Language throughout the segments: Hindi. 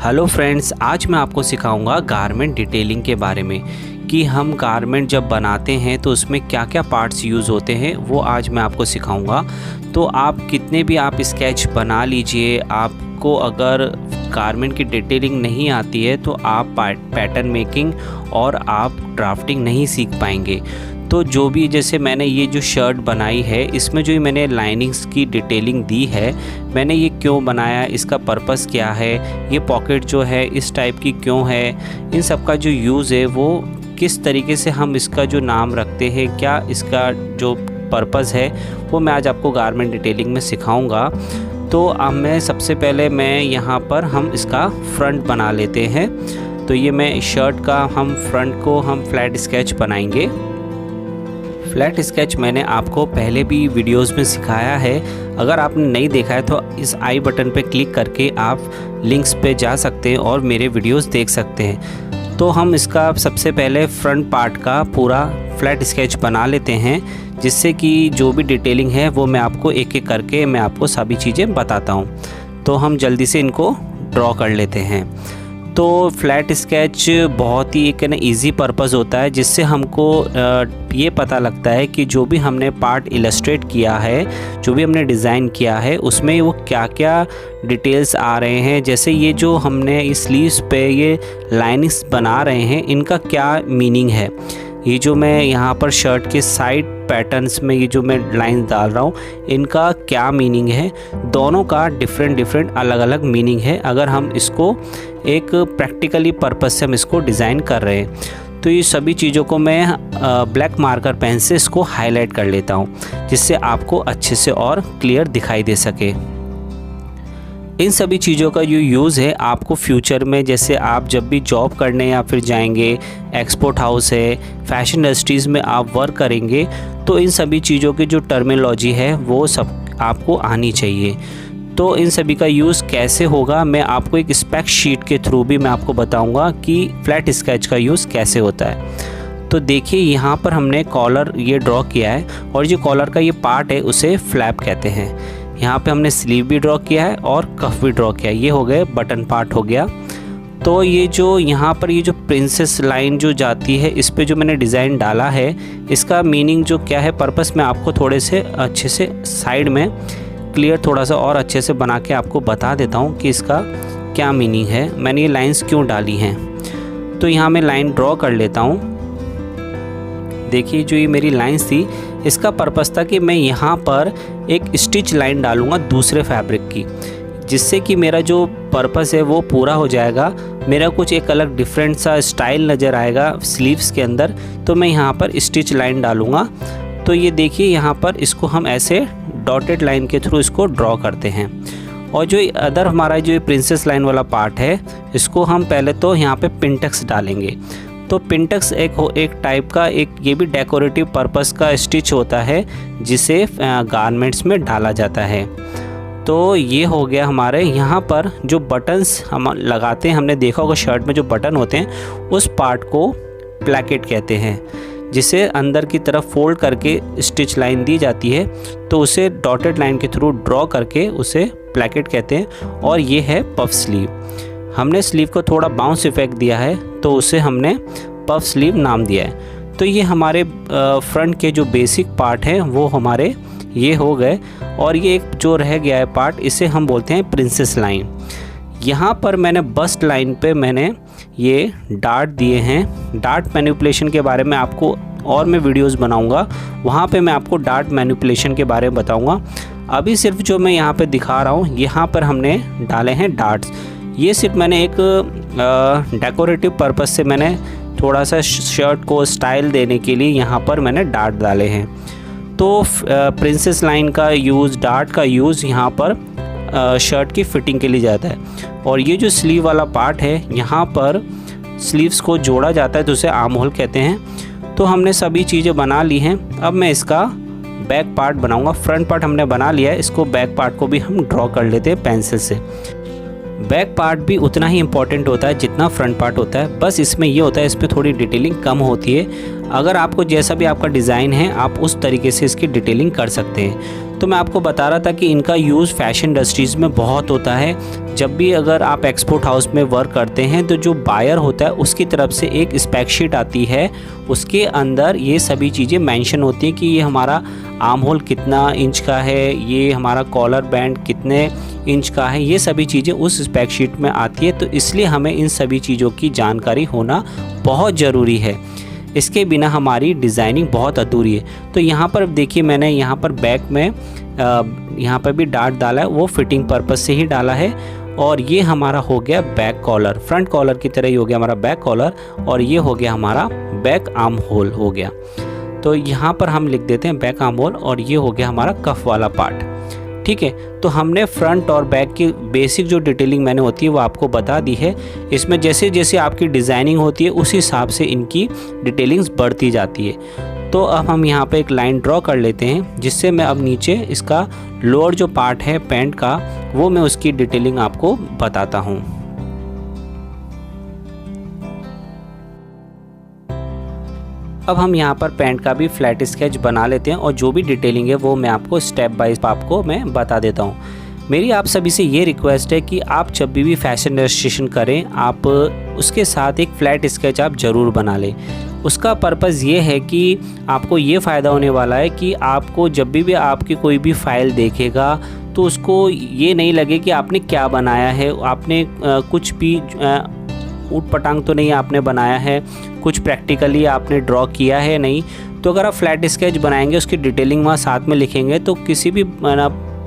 हेलो फ्रेंड्स, आज मैं आपको सिखाऊंगा गारमेंट डिटेलिंग के बारे में कि हम गारमेंट जब बनाते हैं तो उसमें क्या क्या पार्ट्स यूज़ होते हैं, वो आज मैं आपको सिखाऊंगा। तो आप कितने भी आप स्केच बना लीजिए, आपको अगर गारमेंट की डिटेलिंग नहीं आती है तो आप पैटर्न मेकिंग और आप ड्राफ्टिंग नहीं सीख पाएंगे। तो जो भी जैसे मैंने ये जो शर्ट बनाई है, इसमें जो मैंने लाइनिंग्स की डिटेलिंग दी है, मैंने ये क्यों बनाया, इसका पर्पस क्या है, ये पॉकेट जो है इस टाइप की क्यों है, इन सब का जो यूज़ है वो किस तरीके से हम इसका जो नाम रखते हैं, क्या इसका जो पर्पस है, वो मैं आज आपको गारमेंट डिटेलिंग में सिखाऊंगा। तो अब मैं सबसे पहले यहाँ पर हम इसका फ्रंट बना लेते हैं। तो ये मैं शर्ट का हम फ्रंट को हम फ्लैट स्केच बनाएंगे। फ्लैट स्केच मैंने आपको पहले भी वीडियोस में सिखाया है, अगर आपने नहीं देखा है तो इस आई बटन पे क्लिक करके आप लिंक्स पे जा सकते हैं और मेरे वीडियोस देख सकते हैं। तो हम इसका सबसे पहले फ्रंट पार्ट का पूरा फ्लैट स्केच बना लेते हैं, जिससे कि जो भी डिटेलिंग है वो मैं आपको एक एक करके मैं आपको सभी चीज़ें बताता हूँ। तो हम जल्दी से इनको ड्रॉ कर लेते हैं। तो फ्लैट स्केच बहुत ही एक ईज़ी पर्पस होता है, जिससे हमको ये पता लगता है कि जो भी हमने पार्ट इलस्ट्रेट किया है, जो भी हमने डिज़ाइन किया है, उसमें वो क्या क्या डिटेल्स आ रहे हैं। जैसे ये जो हमने इस स्लीव्स पे ये लाइनिंग्स बना रहे हैं, इनका क्या मीनिंग है। ये जो मैं यहाँ पर शर्ट के साइड पैटर्न्स में ये जो मैं लाइन डाल रहा हूँ, इनका क्या मीनिंग है। दोनों का डिफरेंट अलग अलग मीनिंग है, अगर हम इसको एक प्रैक्टिकली पर्पस से हम इसको डिज़ाइन कर रहे हैं। तो ये सभी चीज़ों को मैं ब्लैक मार्कर पेन से इसको हाईलाइट कर लेता हूँ, जिससे आपको अच्छे से और क्लियर दिखाई दे सके। इन सभी चीज़ों का जो यूज़ है आपको फ्यूचर में, जैसे आप जब भी जॉब करने या फिर जाएंगे, एक्सपोर्ट हाउस है, फैशन इंडस्ट्रीज़ में आप वर्क करेंगे, तो इन सभी चीज़ों की जो टर्मिनोलॉजी है वो सब आपको आनी चाहिए। तो इन सभी का यूज़ कैसे होगा, मैं आपको एक स्पेक शीट के थ्रू भी मैं आपको बताऊंगा कि फ्लैट स्केच का यूज़ कैसे होता है। तो देखिए, यहाँ पर हमने कॉलर ये ड्रॉ किया है, और जो कॉलर का ये पार्ट है उसे फ्लैप कहते हैं। यहाँ पे हमने स्लीव भी ड्रॉ किया है और कफ भी ड्रॉ किया है। ये हो गए बटन पार्ट हो गया। तो ये जो यहाँ पर ये जो प्रिंसेस लाइन जो जाती है, इस पे जो मैंने डिज़ाइन डाला है, इसका मीनिंग जो क्या है, पर्पस मैं आपको थोड़े से अच्छे से साइड में क्लियर थोड़ा सा और अच्छे से बना के आपको बता देता हूँ कि इसका क्या मीनिंग है, मैंने ये लाइन्स क्यों डाली हैं। तो यहाँ मैं लाइन ड्रॉ कर लेता हूँ। देखिए, जो ये मेरी लाइन्स थी, इसका पर्पस था कि मैं यहाँ पर एक स्टिच लाइन डालूँगा दूसरे फैब्रिक की, जिससे कि मेरा जो पर्पस है वो पूरा हो जाएगा। मेरा कुछ एक अलग डिफरेंट सा स्टाइल नज़र आएगा स्लीव्स के अंदर, तो मैं यहाँ पर स्टिच लाइन डालूँगा। तो ये देखिए, यहाँ पर इसको हम ऐसे डॉटेड लाइन के थ्रू इसको ड्रॉ करते हैं। और जो अदर हमारा जो प्रिंसेस लाइन वाला पार्ट है, इसको हम पहले तो यहाँ पे पिंटेक्स डालेंगे। तो पिंटेक्स एक टाइप का एक ये भी डेकोरेटिव पर्पस का स्टिच होता है, जिसे गारमेंट्स में डाला जाता है। तो ये हो गया हमारे यहाँ पर जो बटन्स हम लगाते हैं, हमने देखा होगा शर्ट में जो बटन होते हैं, उस पार्ट को प्लैकेट कहते हैं, जिसे अंदर की तरफ फोल्ड करके स्टिच लाइन दी जाती है। तो उसे डॉटेड लाइन के थ्रू ड्रॉ करके उसे प्लैकेट कहते हैं। और ये है पफ स्लीव। हमने स्लीव को थोड़ा बाउंस इफेक्ट दिया है, तो उसे हमने पफ स्लीव नाम दिया है। तो ये हमारे फ्रंट के जो बेसिक पार्ट हैं वो हमारे ये हो गए। और ये एक जो रह गया है पार्ट, इसे हम बोलते हैं प्रिंसेस लाइन। यहाँ पर मैंने बस्ट लाइन पे मैंने ये डार्ट दिए हैं। डार्ट मैनिपुलेशन के बारे में आपको और मैं वीडियोस बनाऊंगा, वहाँ पे मैं आपको डार्ट मैनिपुलेशन के बारे में बताऊंगा। अभी सिर्फ जो मैं यहाँ पे दिखा रहा हूँ, यहाँ पर हमने डाले हैं डार्ट्स। ये सिर्फ मैंने एक डेकोरेटिव पर्पस से मैंने थोड़ा सा शर्ट को स्टाइल देने के लिए यहाँ पर मैंने डार्ट डाले हैं। तो प्रिंसेस लाइन का यूज़, डार्ट का यूज़ यहाँ पर शर्ट की फिटिंग के लिए जाता है। और ये जो स्लीव वाला पार्ट है, यहाँ पर स्लीव्स को जोड़ा जाता है, तो उसे आर्म होल कहते हैं। तो हमने सभी चीज़ें बना ली हैं। अब मैं इसका बैक पार्ट बनाऊंगा। फ्रंट पार्ट हमने बना लिया है, इसको बैक पार्ट को भी हम ड्रॉ कर लेते हैं पेंसिल से। बैक पार्ट भी उतना ही इम्पॉर्टेंट होता है जितना फ्रंट पार्ट होता है, बस इसमें ये होता है इस पर थोड़ी डिटेलिंग कम होती है। अगर आपको जैसा भी आपका डिज़ाइन है आप उस तरीके से इसकी डिटेलिंग कर सकते हैं। तो मैं आपको बता रहा था कि इनका यूज़ फैशन इंडस्ट्रीज़ में बहुत होता है। जब भी अगर आप एक्सपोर्ट हाउस में वर्क करते हैं तो जो बायर होता है उसकी तरफ से एक स्पेक शीट आती है, उसके अंदर ये सभी चीज़ें मेंशन होती हैं कि ये हमारा आर्म होल कितना इंच का है, ये हमारा कॉलर बैंड कितने इंच का है, ये सभी चीज़ें उस स्पेक शीट में आती है। तो इसलिए हमें इन सभी चीज़ों की जानकारी होना बहुत ज़रूरी है, इसके बिना हमारी डिज़ाइनिंग बहुत अधूरी है। तो यहाँ पर देखिए मैंने यहाँ पर बैक में यहाँ पर भी डार्ट डाला है, वो फिटिंग पर्पस से ही डाला है। और ये हमारा हो गया बैक कॉलर, फ्रंट कॉलर की तरह ही हो गया हमारा बैक कॉलर, और ये हो गया हमारा बैक आर्म होल हो गया। तो यहाँ पर हम लिख देते हैं बैक आर्म होल, और ये हो गया हमारा कफ वाला पार्ट। ठीक है, तो हमने फ्रंट और बैक की बेसिक जो डिटेलिंग मैंने होती है वो आपको बता दी है। इसमें जैसे जैसे आपकी डिज़ाइनिंग होती है उस हिसाब से इनकी डिटेलिंग्स बढ़ती जाती है। तो अब हम यहाँ पे एक लाइन ड्रॉ कर लेते हैं, जिससे मैं अब नीचे इसका लोअर जो पार्ट है पैंट का वो मैं उसकी डिटेलिंग आपको बताता हूँ। अब हम यहाँ पर पैंट का भी फ्लैट स्केच बना लेते हैं, और जो भी डिटेलिंग है वो मैं आपको स्टेप बाय स्टेप आपको मैं बता देता हूँ। मेरी आप सभी से ये रिक्वेस्ट है कि आप जब भी फैशन रजिस्ट्रेशन करें आप उसके साथ एक फ़्लैट स्केच आप ज़रूर बना लें। उसका पर्पज़ ये है कि आपको ये फ़ायदा होने वाला है कि आपको जब भी आपकी कोई भी फ़ाइल देखेगा तो उसको ये नहीं लगे कि आपने क्या बनाया है, आपने कुछ भी ऊट पटांग तो नहीं आपने बनाया है, कुछ प्रैक्टिकली आपने ड्रॉ किया है नहीं। तो अगर आप फ्लैट स्केच बनाएंगे उसकी डिटेलिंग वहाँ साथ में लिखेंगे तो किसी भी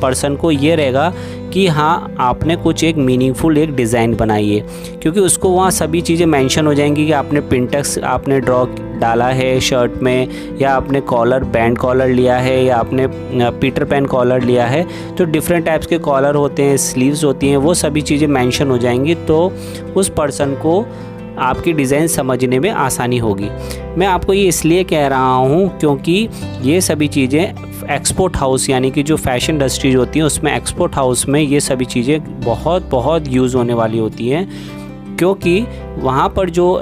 पर्सन को ये रहेगा कि हाँ आपने कुछ एक मीनिंगफुल एक डिज़ाइन बनाई है, क्योंकि उसको वहाँ सभी चीज़ें मेंशन हो जाएंगी कि आपने पिंटेक्स आपने ड्रॉ डाला है शर्ट में, या आपने कॉलर बैंड कॉलर लिया है, या आपने पीटर पैन कॉलर लिया है। तो डिफरेंट टाइप्स के कॉलर होते हैं, स्लीव्स होती हैं, वो सभी चीज़ें मेंशन हो जाएंगी। तो उस पर्सन को आपकी डिज़ाइन समझने में आसानी होगी। मैं आपको ये इसलिए कह रहा हूँ क्योंकि ये सभी चीज़ें एक्सपोर्ट हाउस यानी कि जो फैशन इंडस्ट्रीज होती हैं उसमें एक्सपोर्ट हाउस में ये सभी चीज़ें बहुत यूज़ होने वाली होती हैं, क्योंकि वहाँ पर जो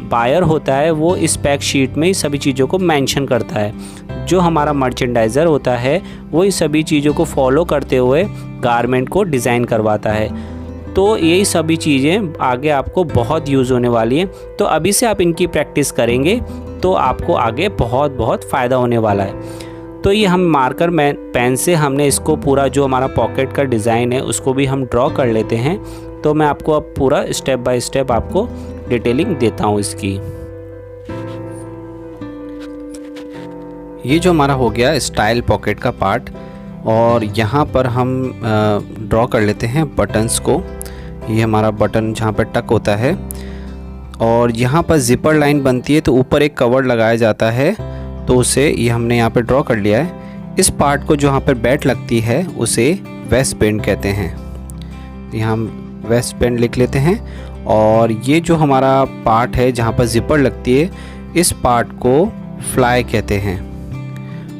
बायर होता है वो इस पैक शीट में सभी चीज़ों को मेंशन करता है। जो हमारा मर्चेंडाइज़र होता है वो इस सभी चीज़ों को फॉलो करते हुए गारमेंट को डिज़ाइन करवाता है। तो यही सभी चीज़ें आगे आपको बहुत यूज़ होने वाली हैं। तो अभी से आप इनकी प्रैक्टिस करेंगे तो आपको आगे बहुत फ़ायदा होने वाला है। तो ये हम मार्कर पेन से हमने इसको पूरा जो हमारा पॉकेट का डिज़ाइन है उसको भी हम ड्रॉ कर लेते हैं। तो मैं आपको अब पूरा स्टेप बाय स्टेप आपको डिटेलिंग देता हूँ इसकी। ये जो हमारा हो गया स्टाइल पॉकेट का पार्ट, और यहाँ पर हम ड्रॉ कर लेते हैं बटन्स को। ये हमारा बटन जहाँ पर टक होता है, और यहाँ पर जिपर लाइन बनती है तो ऊपर एक कवर लगाया जाता है, तो उसे ये हमने यहाँ पे ड्रॉ कर लिया है। इस पार्ट को जो यहाँ पर बेल्ट लगती है उसे वेस्ट बैंड कहते हैं। यहाँ हम वेस्ट बैंड लिख लेते हैं। और ये जो हमारा पार्ट है जहाँ पर जिपर लगती है इस पार्ट को फ्लाई कहते हैं,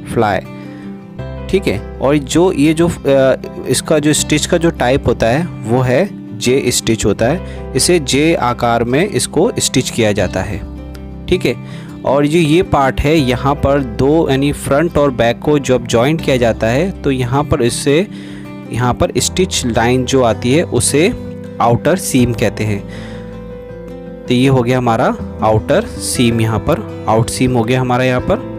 फ्लाई। ठीक है, और जो ये जो इसका जो स्टिच का जो टाइप होता है वो है जे स्टिच होता है। इसे जे आकार में इसको स्टिच किया जाता है। ठीक है, और ये पार्ट है यहाँ पर दो यानी फ्रंट और बैक को जब जॉइंट किया जाता है तो यहाँ पर इससे यहाँ पर स्टिच लाइन जो आती है उसे आउटर सीम कहते हैं। तो ये हो गया हमारा आउटर सीम, यहाँ पर आउट सीम हो गया हमारा। यहाँ पर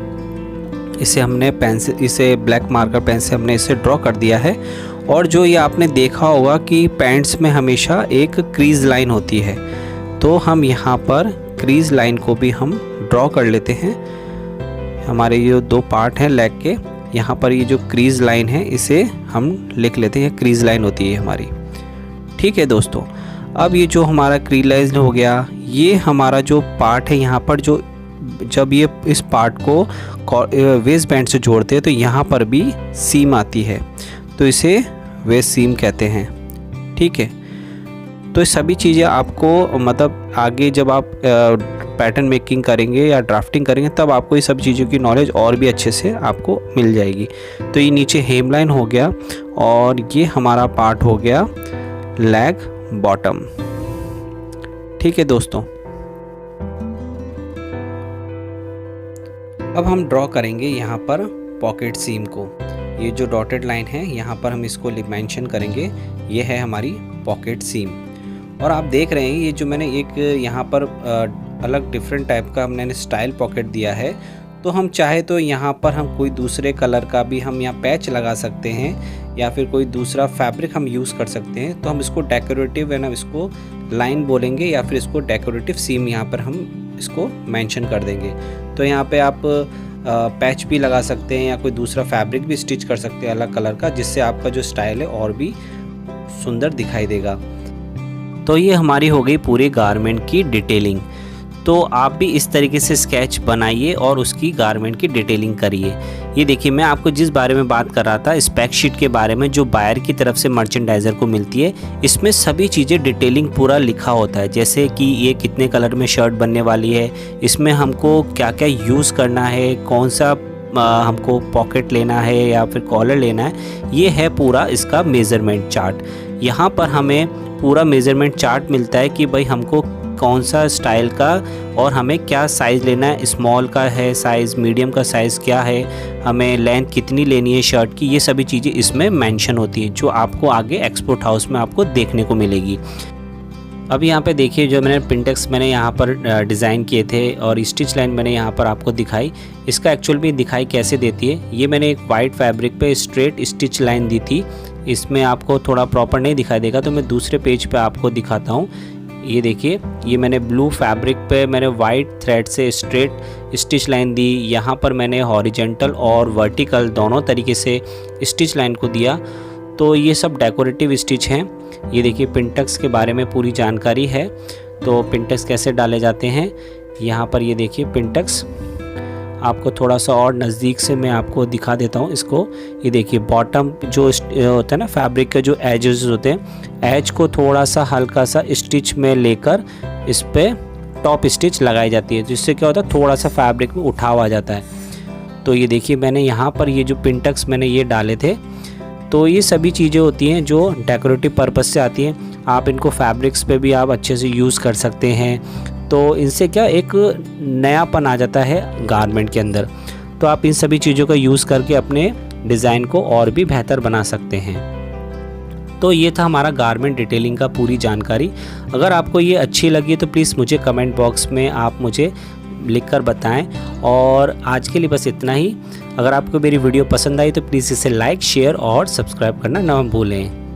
इसे हमने पेन से, इसे ब्लैक मार्कर पेन से हमने इसे ड्रॉ कर दिया है। और जो ये आपने देखा होगा कि पैंट्स में हमेशा एक क्रीज लाइन होती है, तो हम यहाँ पर क्रीज लाइन को भी हम ड्रॉ कर लेते हैं। हमारे ये दो पार्ट हैं लेग के, यहाँ पर ये जो क्रीज लाइन है इसे हम लिख लेते हैं, क्रीज लाइन होती है हमारी। ठीक है दोस्तों, अब ये जो हमारा क्रीज लाइन हो गया, ये हमारा जो पार्ट है यहाँ पर जो जब ये इस पार्ट को वेस्ट बैंड से जोड़ते हैं तो यहाँ पर भी सीम आती है, तो इसे वेस्ट सीम कहते हैं। ठीक है, तो सभी चीज़ें आपको मतलब आगे जब आप पैटर्न मेकिंग करेंगे या ड्राफ्टिंग करेंगे तब आपको ये सब चीज़ों की नॉलेज और भी अच्छे से आपको मिल जाएगी। तो ये नीचे हेम लाइन हो गया, और ये हमारा पार्ट हो गया लेग बॉटम। ठीक है दोस्तों, अब हम ड्रॉ करेंगे यहाँ पर पॉकेट सीम को। ये जो डॉटेड लाइन है यहाँ पर हम इसको मेंशन करेंगे, ये है हमारी पॉकेट सीम। और आप देख रहे हैं ये जो मैंने एक यहाँ पर अलग डिफरेंट टाइप का हमने स्टाइल पॉकेट दिया है। तो हम चाहे तो यहाँ पर हम कोई दूसरे कलर का भी हम यहाँ पैच लगा सकते हैं या फिर कोई दूसरा फैब्रिक हम यूज़ कर सकते हैं। तो हम इसको डेकोरेटिव है ना, इसको लाइन बोलेंगे या फिर इसको डेकोरेटिव सीम यहाँ पर हम इसको मेंशन कर देंगे। तो यहाँ पे आप पैच भी लगा सकते हैं या कोई दूसरा फैब्रिक भी स्टिच कर सकते हैं अलग कलर का, जिससे आपका जो स्टाइल है और भी सुंदर दिखाई देगा। तो ये हमारी हो गई पूरे गारमेंट की डिटेलिंग। तो आप भी इस तरीके से स्केच बनाइए और उसकी गारमेंट की डिटेलिंग करिए। ये देखिए मैं आपको जिस बारे में बात कर रहा था स्पेक शीट के बारे में, जो बायर की तरफ से मर्चेंडाइज़र को मिलती है, इसमें सभी चीज़ें डिटेलिंग पूरा लिखा होता है। जैसे कि ये कितने कलर में शर्ट बनने वाली है, इसमें हमको क्या क्या यूज़ करना है, कौन सा हमको पॉकेट लेना है या फिर कॉलर लेना है, ये है पूरा इसका मेज़रमेंट चार्ट। यहाँ पर हमें पूरा मेज़रमेंट चार्ट मिलता है कि भाई हमको कौन सा स्टाइल का और हमें क्या साइज़ लेना है, स्मॉल का है साइज़, मीडियम का साइज़ क्या है, हमें लेंथ कितनी लेनी है शर्ट की, ये सभी चीज़ें इसमें मेंशन होती है, जो आपको आगे एक्सपोर्ट हाउस में आपको देखने को मिलेगी। अब यहाँ पे देखिए जो मैंने पिंटेक्स मैंने यहाँ पर डिज़ाइन किए थे और स्टिच लाइन मैंने यहाँ पर आपको दिखाई, इसका एक्चुअल में दिखाई कैसे देती है। ये मैंने एक वाइट फैब्रिक पे स्ट्रेट स्टिच लाइन दी थी, इसमें आपको थोड़ा प्रॉपर नहीं दिखाई देगा तो मैं दूसरे पेज पे आपको दिखाता हूँ। ये देखिए ये मैंने ब्लू फैब्रिक पे मैंने वाइट थ्रेड से स्ट्रेट स्टिच लाइन दी, यहाँ पर मैंने हॉरिजेंटल और वर्टिकल दोनों तरीके से स्टिच लाइन को दिया। तो ये सब डेकोरेटिव स्टिच हैं। ये देखिए पिंटेक्स के बारे में पूरी जानकारी है, तो पिंटेक्स कैसे डाले जाते हैं यहाँ पर। ये देखिए पिंटेक्स आपको थोड़ा सा और नज़दीक से मैं आपको दिखा देता हूँ इसको। ये देखिए बॉटम जो होता है ना फैब्रिक के जो एजेस होते हैं, एज को थोड़ा सा हल्का सा स्टिच में लेकर इस पे टॉप स्टिच लगाई जाती है, जिससे क्या होता है थोड़ा सा फैब्रिक में उठाव आ जाता है। तो ये देखिए मैंने यहाँ पर ये जो पिंटेक्स मैंने ये डाले थे, तो ये सभी चीज़ें होती हैं जो डेकोरेटिव पर्पस से आती हैं। आप इनको फैब्रिक्स पे भी आप अच्छे से यूज़ कर सकते हैं, तो इनसे क्या एक नयापन आ जाता है गारमेंट के अंदर। तो आप इन सभी चीज़ों का यूज़ करके अपने डिज़ाइन को और भी बेहतर बना सकते हैं। तो ये था हमारा गारमेंट डिटेलिंग का पूरी जानकारी। अगर आपको ये अच्छी लगी तो प्लीज़ मुझे कमेंट बॉक्स में आप मुझे लिखकर बताएं। और आज के लिए बस इतना ही। अगर आपको मेरी वीडियो पसंद आई तो प्लीज़ इसे लाइक, शेयर और सब्सक्राइब करना ना भूलें।